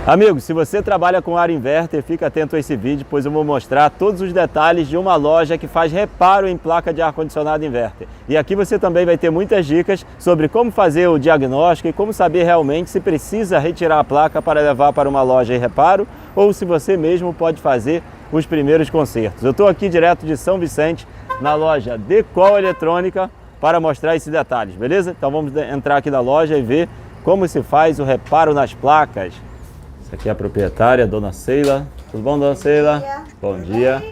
Amigo, se você trabalha com ar inverter, fica atento a esse vídeo, pois eu vou mostrar todos os detalhes de uma loja que faz reparo em placa de ar-condicionado inverter. E aqui você também vai ter muitas dicas sobre como fazer o diagnóstico e como saber realmente se precisa retirar a placa para levar para uma loja de reparo ou se você mesmo pode fazer os primeiros consertos. Eu estou aqui direto de São Vicente, na loja Decol Eletrônica, para mostrar esses detalhes, beleza? Então vamos entrar aqui na loja e ver como se faz o reparo nas placas. Essa aqui é a proprietária, Dona Seila. Tudo bom, Dona Seila? Bom dia.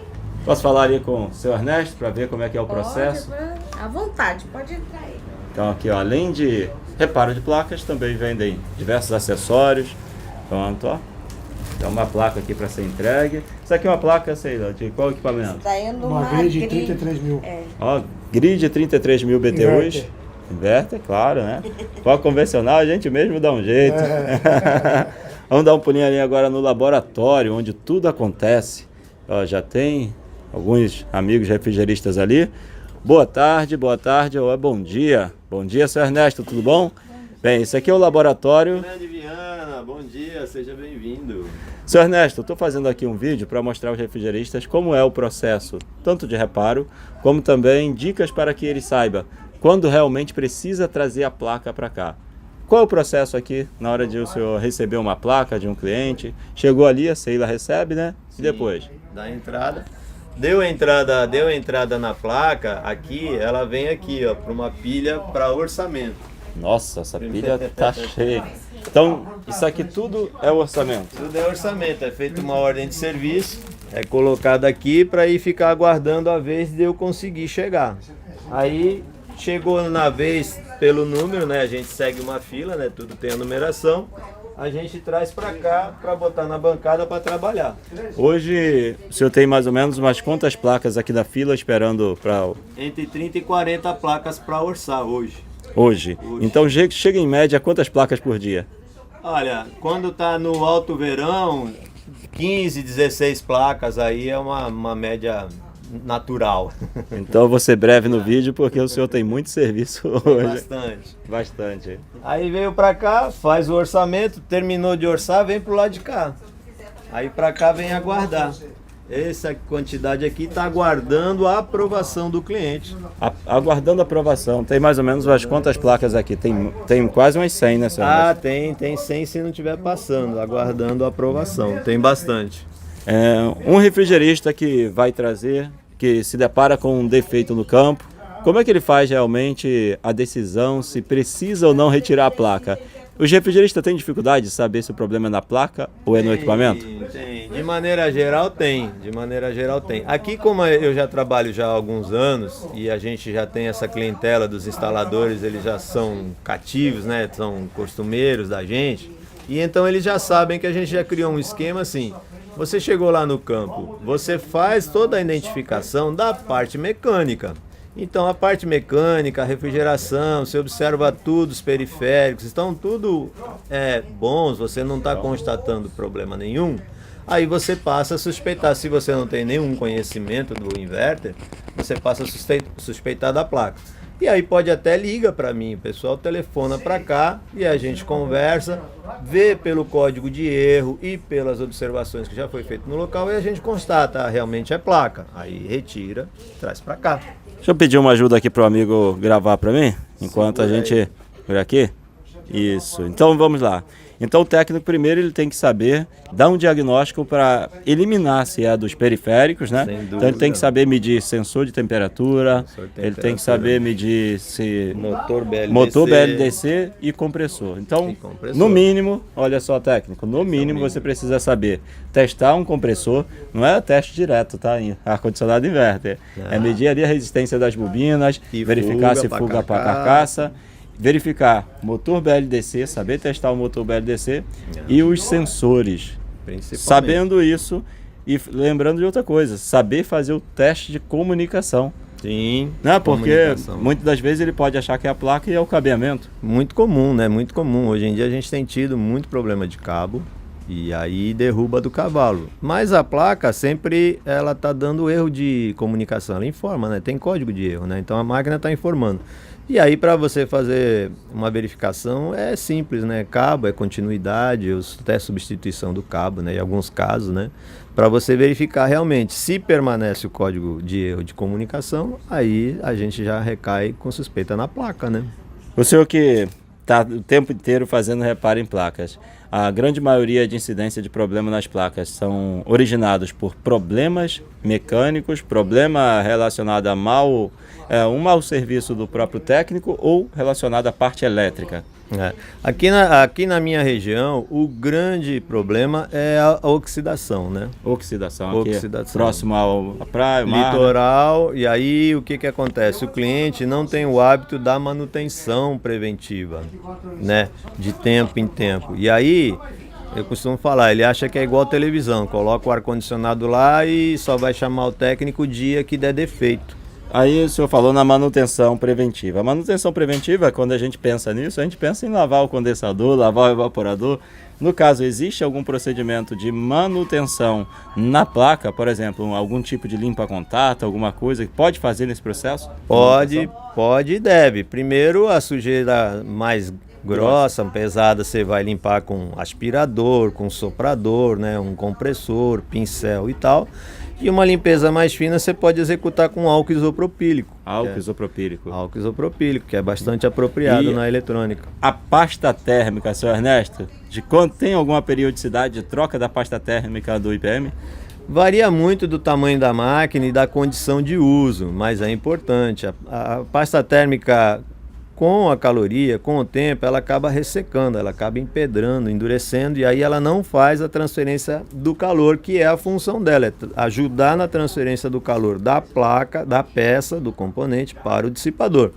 Posso falar ali com o seu Ernesto para ver como é que é o processo? À vontade, pode entrar aí. Então aqui, ó, além de reparo de placas, também vendem diversos acessórios. Pronto, ó. Tem uma placa aqui para ser entregue. Isso aqui é uma placa, Seila, de qual equipamento? Tá indo Uma grid de 33 mil. Ó, grid 33 mil BTUs. Inverter, claro, né? Foco convencional, a gente mesmo dá um jeito. Vamos dar um pulinho ali agora no laboratório, onde tudo acontece. Ó, já tem alguns amigos refrigeristas ali. Boa tarde, ou bom dia. Bom dia, seu Ernesto, tudo bom? Bem, esse aqui é o laboratório. Grande Viana, bom dia, seja bem-vindo. Seu Ernesto, eu estou fazendo aqui um vídeo para mostrar aos refrigeristas como é o processo, tanto de reparo, como também dicas para que eles saibam quando realmente precisa trazer a placa para cá. Qual é o processo aqui na hora de o senhor receber uma placa de um cliente? Chegou ali, a Seila recebe, né? Sim, e depois? Da entrada. Deu a entrada na placa, aqui, ela vem aqui, ó, para uma pilha para orçamento. Nossa, essa pilha tá cheia. Então, isso aqui tudo é o orçamento? Tudo é orçamento, é feita uma ordem de serviço, é colocado aqui para ir ficar aguardando a vez de eu conseguir chegar. Aí, chegou na vez pelo número, né? A gente segue uma fila, né? Tudo tem a numeração. A gente traz para cá para botar na bancada para trabalhar. Hoje, o senhor tem mais ou menos umas quantas placas aqui da fila esperando para... Entre 30 e 40 placas para orçar hoje. Hoje. Então, chega em média quantas placas por dia? Olha, quando tá no alto verão, 15, 16 placas aí é uma média natural. Então eu vou ser breve no vídeo porque o senhor tem muito serviço hoje. Bastante. Bastante. Aí veio pra cá, faz o orçamento, terminou de orçar, vem pro lado de cá. Aí pra cá vem aguardar. Essa quantidade aqui tá aguardando a aprovação do cliente. Aguardando a aprovação. Tem mais ou menos umas quantas placas aqui? Tem quase umas 100, né, senhor? Ah, tem 100 se não estiver passando, aguardando a aprovação. Tem bastante. Um refrigerista que vai trazer, que se depara com um defeito no campo, como é que ele faz realmente a decisão se precisa ou não retirar a placa? Os refrigeristas têm dificuldade de saber se o problema é na placa ou é no equipamento? Tem. De maneira geral tem. Aqui, como eu já trabalho já há alguns anos e a gente já tem essa clientela dos instaladores, eles já são cativos, né? São costumeiros da gente. E então eles já sabem que a gente já criou um esquema assim. Você chegou lá no campo, você faz toda a identificação da parte mecânica. Então a parte mecânica, a refrigeração, você observa tudo, os periféricos, estão tudo bons, você não está constatando problema nenhum. Aí você passa a suspeitar, se você não tem nenhum conhecimento do inverter, você passa a suspeitar da placa. E aí pode até liga para mim, o pessoal telefona para cá e a gente conversa, vê pelo código de erro e pelas observações que já foi feito no local e a gente constata, realmente é placa. Aí retira, traz para cá. Deixa eu pedir uma ajuda aqui para o amigo gravar para mim, enquanto a gente... Por aqui? Isso, então vamos lá. Então o técnico primeiro ele tem que saber dar um diagnóstico para eliminar se é dos periféricos, né? Então ele tem que saber medir sensor de temperatura, ele tem que saber medir se motor BLDC e compressor. Então, no mínimo, olha só técnico, no mínimo você precisa saber testar um compressor, não é teste direto, tá? Em ar-condicionado inverter. É medir ali a resistência das bobinas, verificar se fuga para a carcaça. Verificar motor BLDC, saber testar o motor BLDC e os sensores. Sabendo isso e lembrando de outra coisa, saber fazer o teste de comunicação. Sim. Né? Porque muitas das vezes ele pode achar que é a placa e é o cabeamento. Muito comum, né? Muito comum. Hoje em dia a gente tem tido muito problema de cabo e aí derruba do cavalo. Mas a placa sempre ela tá dando erro de comunicação, ela informa, né? Tem código de erro, né? Então a máquina está informando. E aí, para você fazer uma verificação, é simples, né? Cabo é continuidade, até substituição do cabo, né? Em alguns casos, né? Para você verificar realmente se permanece o código de erro de comunicação, aí a gente já recai com suspeita na placa, né? O senhor que está o tempo inteiro fazendo reparo em placas, a grande maioria de incidência de problema nas placas são originados por problemas mecânicos, problema relacionado a um mau serviço do próprio técnico ou relacionado à parte elétrica. Aqui na minha região, o grande problema é a oxidação, né? Oxidação, aqui Oxidação. Próximo à praia, mar, litoral, né? E aí o que acontece? O cliente não tem o hábito da manutenção preventiva, né? De tempo em tempo. E aí, eu costumo falar, ele acha que é igual televisão, coloca o ar-condicionado lá e só vai chamar o técnico o dia que der defeito. Aí o senhor falou na manutenção preventiva. A manutenção preventiva, quando a gente pensa nisso, a gente pensa em lavar o condensador, lavar o evaporador. No caso, existe algum procedimento de manutenção na placa, por exemplo, algum tipo de limpa-contato, alguma coisa que pode fazer nesse processo? Pode e deve. Primeiro, a sujeira mais grossa, pesada, você vai limpar com aspirador, com soprador, né, um compressor, pincel e tal. E uma limpeza mais fina você pode executar com álcool isopropílico. Álcool isopropílico, que é bastante apropriado na eletrônica. A pasta térmica, senhor Ernesto, de quanto tem alguma periodicidade de troca da pasta térmica do IPM? Varia muito do tamanho da máquina e da condição de uso, mas é importante. A pasta térmica, com a caloria, com o tempo, ela acaba ressecando, ela acaba empedrando, endurecendo, e aí ela não faz a transferência do calor, que é a função dela, é ajudar na transferência do calor da placa, da peça, do componente para o dissipador.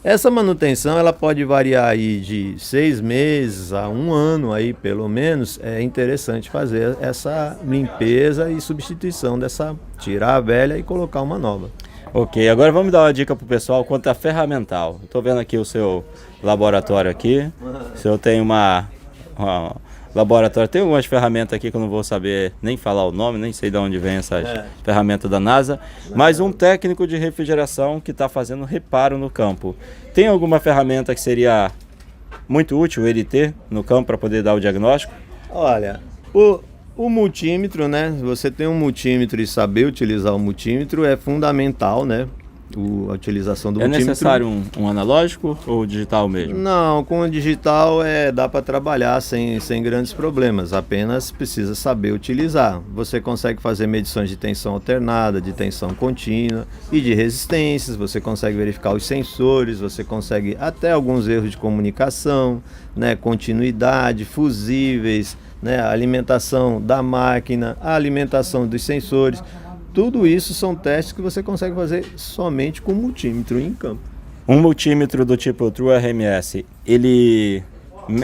Essa manutenção ela pode variar aí de 6 meses a 1 ano, aí, pelo menos. É interessante fazer essa limpeza e substituição tirar a velha e colocar uma nova. Ok, agora vamos dar uma dica para o pessoal quanto a ferramental. Estou vendo aqui o seu laboratório aqui. O senhor tem uma laboratório, tem algumas ferramentas aqui que eu não vou saber nem falar o nome, nem sei de onde vem essas ferramentas da NASA. Mas um técnico de refrigeração que está fazendo reparo no campo. Tem alguma ferramenta que seria muito útil ele ter no campo para poder dar o diagnóstico? Olha, o multímetro, né? Você tem um multímetro e saber utilizar o multímetro é fundamental, né? A utilização do multímetro. É necessário um analógico ou digital mesmo? Não, com o digital dá para trabalhar sem grandes problemas, apenas precisa saber utilizar. Você consegue fazer medições de tensão alternada, de tensão contínua e de resistências, você consegue verificar os sensores, você consegue até alguns erros de comunicação, né? Continuidade, fusíveis, né? A alimentação da máquina, a alimentação dos sensores. Tudo isso são testes que você consegue fazer somente com multímetro em campo. Um multímetro do tipo True RMS, ele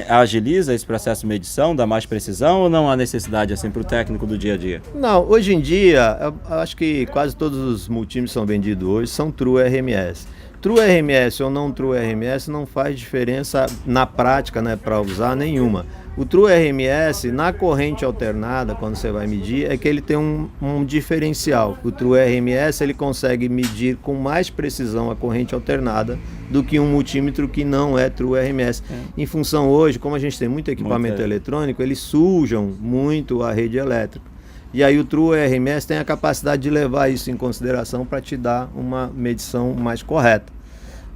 agiliza esse processo de medição, dá mais precisão ou não há necessidade assim para o técnico do dia a dia? Não, hoje em dia, eu acho que quase todos os multímetros são vendidos hoje, são True RMS. True RMS ou não True RMS não faz diferença na prática, né, para usar nenhuma. O True RMS, na corrente alternada, quando você vai medir, é que ele tem um diferencial. O True RMS ele consegue medir com mais precisão a corrente alternada do que um multímetro que não é True RMS. Em função hoje, como a gente tem muito equipamento eletrônico, eles sujam muito a rede elétrica. E aí o True RMS tem a capacidade de levar isso em consideração para te dar uma medição mais correta.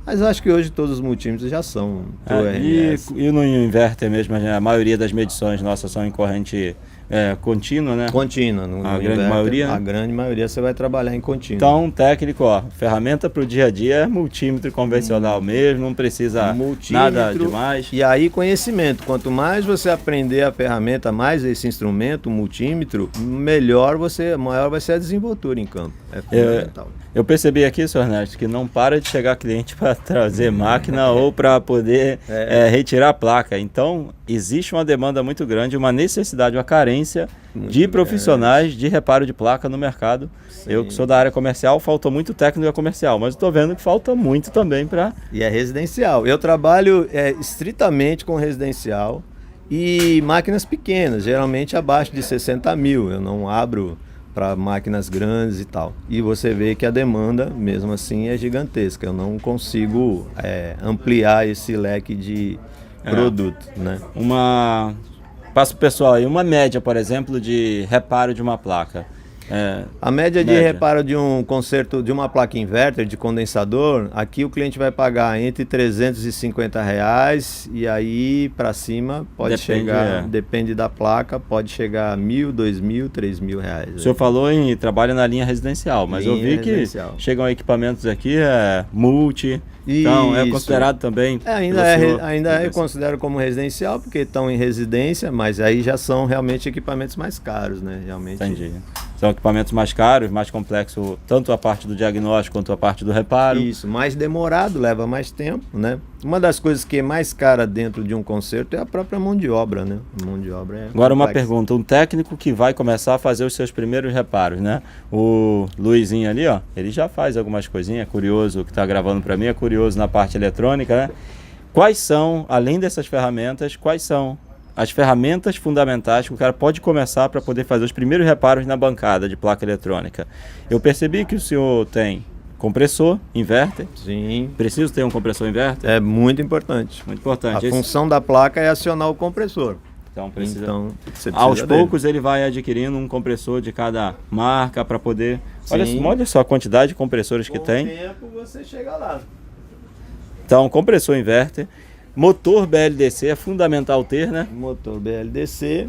Mas eu acho que hoje todos os multímetros já são True RMS. E no inverter mesmo, a maioria das medições nossas são em corrente contínua, né? Contínua. A grande maioria? A grande maioria você vai trabalhar em contínua. Então, técnico, ferramenta para o dia a dia é multímetro convencional mesmo, não precisa nada demais. E aí conhecimento, quanto mais você aprender a ferramenta, mais esse instrumento, o multímetro, maior vai ser a desenvoltura em campo. É fundamental. Eu percebi aqui, senhor Ernesto, que não para de chegar cliente para trazer máquina ou para poder retirar a placa. Então, existe uma demanda muito grande, uma necessidade, uma carência de profissionais de reparo de placa no mercado. Sim. Eu que sou da área comercial, faltou muito técnico comercial, mas estou vendo que falta muito também para... E é residencial. Eu trabalho estritamente com residencial e máquinas pequenas, geralmente abaixo de 60 mil. Eu não abro para máquinas grandes e tal. E você vê que a demanda, mesmo assim, é gigantesca. Eu não consigo ampliar esse leque de produto, né? Passo pessoal aí, uma média, por exemplo, de reparo de uma placa. A média de reparo de um conserto de uma placa inverter de condensador, aqui o cliente vai pagar entre R$350 e aí para cima pode chegar, depende da placa, pode chegar a R$1.000, R$2.000, R$3.000. O senhor falou em trabalho na linha residencial, mas eu vi que chegam equipamentos aqui, multi, então é considerado também... Ainda eu considero como residencial, porque estão em residência, mas aí já são realmente equipamentos mais caros, né? Realmente. Entendi. São equipamentos mais caros, mais complexos, tanto a parte do diagnóstico quanto a parte do reparo. Isso, mais demorado, leva mais tempo, né? Uma das coisas que é mais cara dentro de um conserto é a própria mão de obra, né? A mão de obra Agora uma pergunta, um técnico que vai começar a fazer os seus primeiros reparos, né? O Luizinho ali, ó, ele já faz algumas coisinhas, é curioso, o que está gravando para mim é curioso na parte eletrônica, né? Quais são, além dessas ferramentas, quais são as ferramentas fundamentais que o cara pode começar para poder fazer os primeiros reparos na bancada de placa eletrônica? Eu percebi que o senhor tem compressor, inverter. Sim. Preciso ter um compressor inverter? É muito importante. Muito importante. A função da placa é acionar o compressor. Então, você precisa aos poucos ele vai adquirindo um compressor de cada marca para poder... Olha só a quantidade de compressores que tem. Com o tempo você chega lá. Então, compressor inverter. Motor BLDC é fundamental ter, né? Motor BLDC,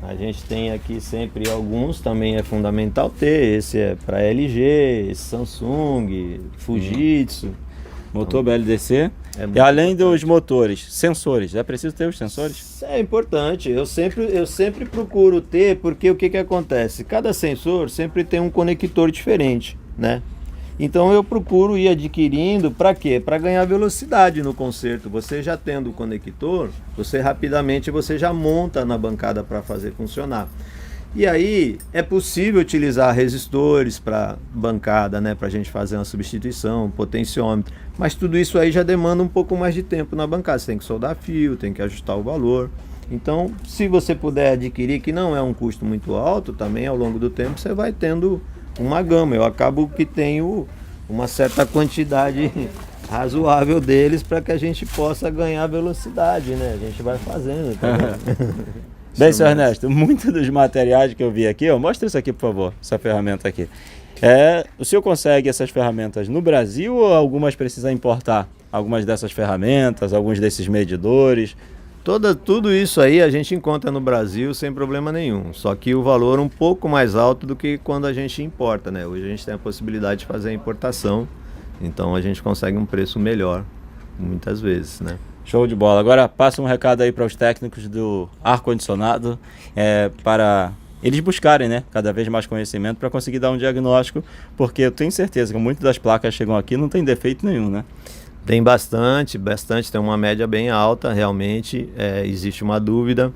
a gente tem aqui sempre alguns, também é fundamental ter. Esse é para LG, Samsung, Fujitsu. Motor BLDC. E além dos motores, sensores, é preciso ter os sensores? É importante, eu sempre procuro ter, porque o que acontece? Cada sensor sempre tem um conector diferente, né? Então eu procuro ir adquirindo, para quê? Para ganhar velocidade no conserto. Você já tendo o conector, você rapidamente já monta na bancada para fazer funcionar. E aí é possível utilizar resistores para bancada, né? Para a gente fazer uma substituição, potenciômetro. Mas tudo isso aí já demanda um pouco mais de tempo na bancada. Você tem que soldar fio, tem que ajustar o valor. Então, se você puder adquirir, que não é um custo muito alto, também ao longo do tempo você vai tendo uma gama. Eu acabo que tenho uma certa quantidade razoável deles para que a gente possa ganhar velocidade, né? A gente vai fazendo. Bem, senhor Ernesto, muitos dos materiais que eu vi aqui, mostra isso aqui, por favor, essa ferramenta aqui. O senhor consegue essas ferramentas no Brasil ou algumas precisa importar? Algumas dessas ferramentas, alguns desses medidores? Tudo isso aí a gente encontra no Brasil sem problema nenhum, só que o valor um pouco mais alto do que quando a gente importa, né? Hoje a gente tem a possibilidade de fazer a importação, então a gente consegue um preço melhor, muitas vezes, né? Show de bola. Agora passa um recado aí para os técnicos do ar-condicionado, para eles buscarem, né, cada vez mais conhecimento para conseguir dar um diagnóstico, porque eu tenho certeza que muitas das placas que chegam aqui não tem defeito nenhum, né? Tem bastante, tem uma média bem alta, realmente, existe uma dúvida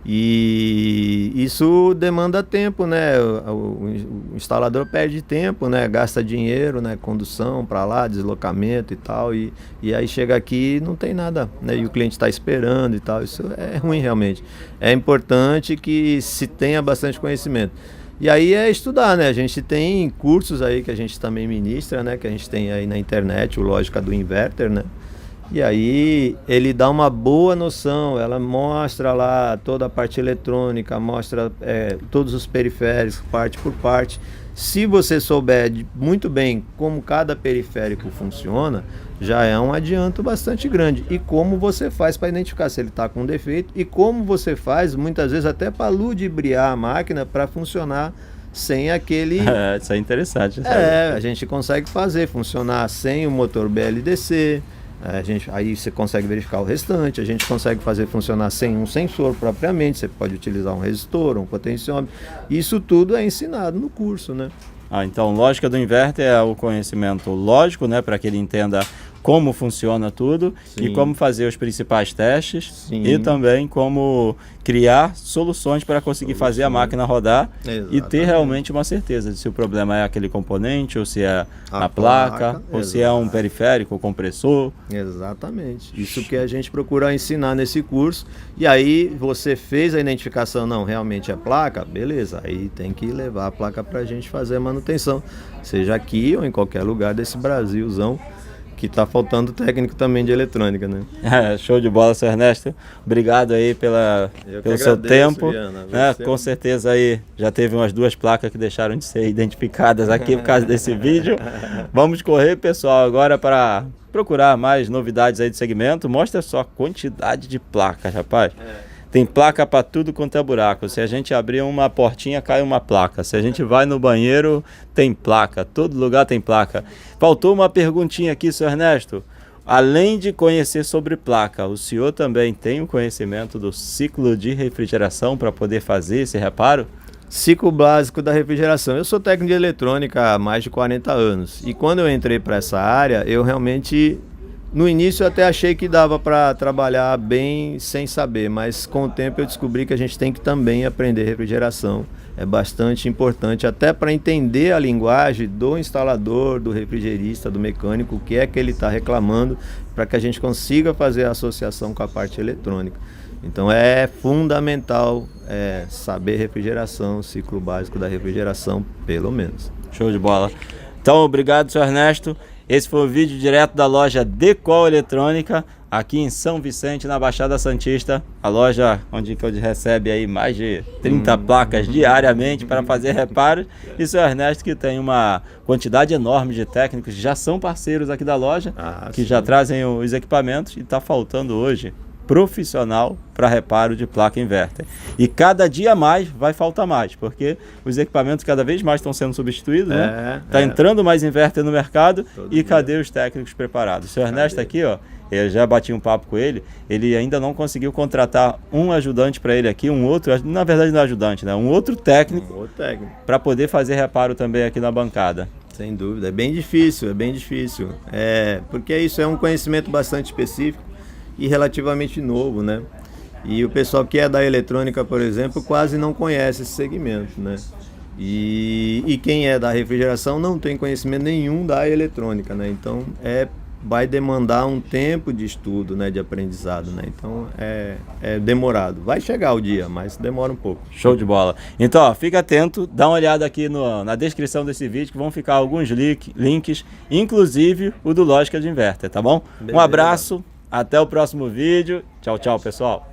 e isso demanda tempo, né? O instalador perde tempo, né? Gasta dinheiro, né? Condução para lá, deslocamento e tal, e aí chega aqui e não tem nada, né? E o cliente está esperando e tal, isso é ruim realmente. É importante que se tenha bastante conhecimento. E aí é estudar, né? A gente tem cursos aí que a gente também ministra, né? Que a gente tem aí na internet, o Lógica do Inverter, né? E aí ele dá uma boa noção, ela mostra lá toda a parte eletrônica, mostra todos os periféricos, parte por parte. Se você souber muito bem como cada periférico funciona, já é um adianto bastante grande. E como você faz para identificar se ele está com defeito e como você faz, muitas vezes, até para ludibriar a máquina para funcionar sem aquele... Isso é interessante. A gente consegue fazer funcionar sem o motor BLDC, aí você consegue verificar o restante, a gente consegue fazer funcionar sem um sensor propriamente, você pode utilizar um resistor, um potenciômetro, isso tudo é ensinado no curso, né? Então, lógica do inverter é o conhecimento lógico, né, para que ele entenda como funciona tudo e Sim. como fazer os principais testes Sim. e também como criar soluções para conseguir fazer a máquina rodar e ter Exatamente. realmente uma certeza de se o problema é aquele componente ou se é A a placa placa, ou se é um exato. periférico, compressor. Exatamente. Isso que a gente procura ensinar nesse curso. E aí você fez a identificação, não, realmente é placa, beleza. Aí tem que levar a placa para a gente fazer a manutenção, seja aqui ou em qualquer lugar desse Brasilzão, que tá faltando técnico também de eletrônica, né? Show de bola, seu Ernesto. Obrigado aí Eu pelo que seu agradeço, tempo. Viana. Né? Você- Com certeza aí já teve umas 2 placas que deixaram de ser identificadas aqui por causa desse vídeo. Vamos correr, pessoal, agora para procurar mais novidades aí do segmento. Mostra só a quantidade de placas, rapaz. Tem placa para tudo quanto é buraco. Se a gente abrir uma portinha, cai uma placa. Se a gente vai no banheiro, tem placa. Todo lugar tem placa. Faltou uma perguntinha aqui, seu Ernesto. Além de conhecer sobre placa, o senhor também tem o conhecimento do ciclo de refrigeração para poder fazer esse reparo? Ciclo básico da refrigeração. Eu sou técnico de eletrônica há mais de 40 anos. E quando eu entrei para essa área, eu realmente, no início eu até achei que dava para trabalhar bem sem saber, mas com o tempo eu descobri que a gente tem que também aprender refrigeração. É bastante importante até para entender a linguagem do instalador, do refrigerista, do mecânico, o que é que ele está reclamando, para que a gente consiga fazer a associação com a parte eletrônica. Então é fundamental saber refrigeração, ciclo básico da refrigeração, pelo menos. Show de bola. Então, obrigado, senhor Ernesto. Esse foi o vídeo direto da loja Decol Eletrônica, aqui em São Vicente, na Baixada Santista. A loja onde que recebe aí mais de 30 placas diariamente para fazer reparos. E o senhor Ernesto, que tem uma quantidade enorme de técnicos, já são parceiros aqui da loja, que sim. já trazem os equipamentos, e está faltando hoje profissional para reparo de placa inverter. E cada dia mais vai faltar mais, porque os equipamentos cada vez mais estão sendo substituídos, né? Tá entrando mais inverter no mercado. Todo E cadê os técnicos preparados? O senhor Ernesto aqui, ó, eu já bati um papo com ele, ele ainda não conseguiu contratar um ajudante para ele aqui, um outro, na verdade não é ajudante, né? Um outro técnico Outro técnico. para poder fazer reparo também aqui na bancada. Sem dúvida, é bem difícil, é bem difícil. Porque isso é um conhecimento bastante específico e relativamente novo, né? E o pessoal que é da eletrônica, por exemplo, quase não conhece esse segmento, né? E quem é da refrigeração não tem conhecimento nenhum da eletrônica, né? Então vai demandar um tempo de estudo, né? De aprendizado, né? Então é demorado. Vai chegar o dia, mas demora um pouco. Show de bola. Então, ó, fica atento, dá uma olhada aqui na descrição desse vídeo, que vão ficar alguns links, inclusive o do Lógica de Inverter, tá bom? Um Beleza. abraço, até o próximo vídeo. Tchau, tchau, pessoal.